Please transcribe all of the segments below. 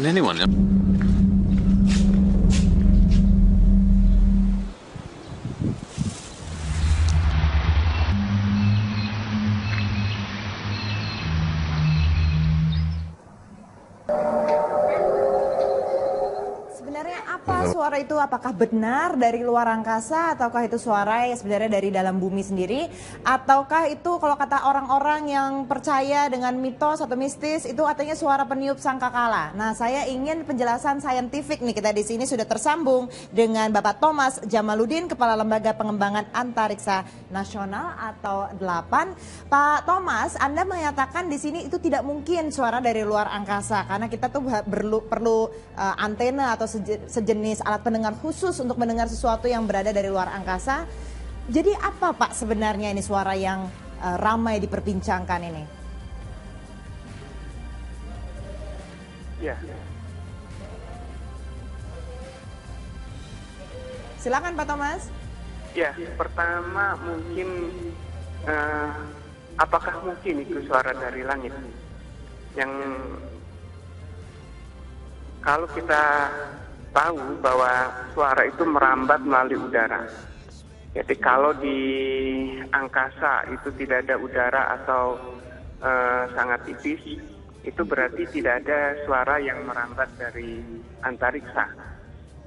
Can anyone? Sebenarnya apa suara itu? Apakah benar dari luar angkasa ataukah itu suara yang sebenarnya dari dalam bumi sendiri? Ataukah itu kalau kata orang-orang yang percaya dengan mitos atau mistis itu katanya suara peniup sangkakala. Nah, saya ingin penjelasan saintifik nih. Kita di sini sudah tersambung dengan Bapak Thomas Jamaludin, Kepala Lembaga Pengembangan Antariksa Nasional atau 8. Pak Thomas, Anda menyatakan di sini itu tidak mungkin suara dari luar angkasa karena kita tuh perlu antena atau sejenis alat pendengar khusus untuk mendengar sesuatu yang berada dari luar angkasa. Jadi apa Pak sebenarnya ini suara yang ramai diperbincangkan ini? Ya. Silakan Pak Thomas. Ya, pertama mungkin apakah mungkin itu suara dari langit? Yang kalau kita tahu bahwa suara itu merambat melalui udara. Jadi kalau di angkasa itu tidak ada udara atau sangat tipis, itu berarti tidak ada suara yang merambat dari antariksa.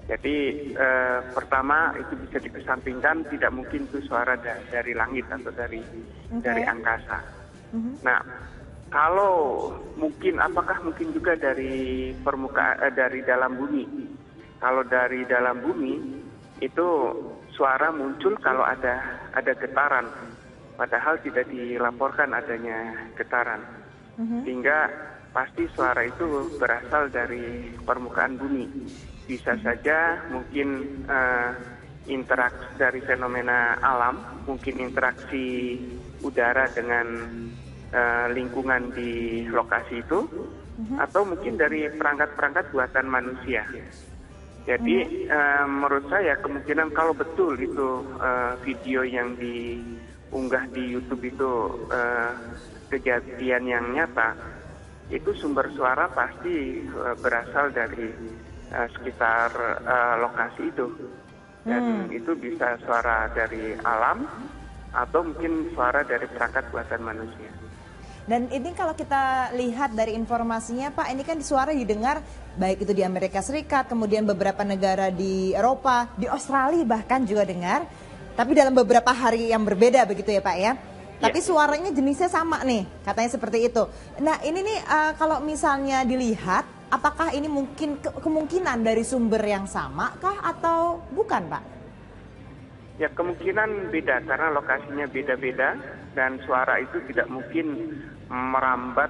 Jadi pertama itu bisa dikesampingkan, tidak mungkin itu suara dari langit atau dari angkasa. Nah, kalau mungkin, apakah mungkin juga dari permukaan dari dalam bumi? Kalau dari dalam bumi itu suara muncul kalau ada getaran, padahal tidak dilaporkan adanya getaran, sehingga pasti suara itu berasal dari permukaan bumi. Bisa saja mungkin interaksi dari fenomena alam, mungkin interaksi udara dengan lingkungan di lokasi itu, atau mungkin dari perangkat-perangkat buatan manusia. Jadi menurut saya kemungkinan kalau betul itu video yang diunggah di YouTube itu kejadian yang nyata, itu sumber suara pasti berasal dari sekitar lokasi itu. Dan itu bisa suara dari alam atau mungkin suara dari perangkat buatan manusia. Dan ini kalau kita lihat dari informasinya Pak, ini kan suara didengar baik itu di Amerika Serikat, kemudian beberapa negara di Eropa, di Australia bahkan juga dengar. Tapi dalam beberapa hari yang berbeda begitu ya Pak ya. Tapi suaranya jenisnya sama nih, katanya seperti itu. Nah ini nih kalau misalnya dilihat, apakah ini mungkin kemungkinan dari sumber yang sama kah atau bukan Pak? Ya kemungkinan beda karena lokasinya beda-beda dan suara itu tidak mungkin merambat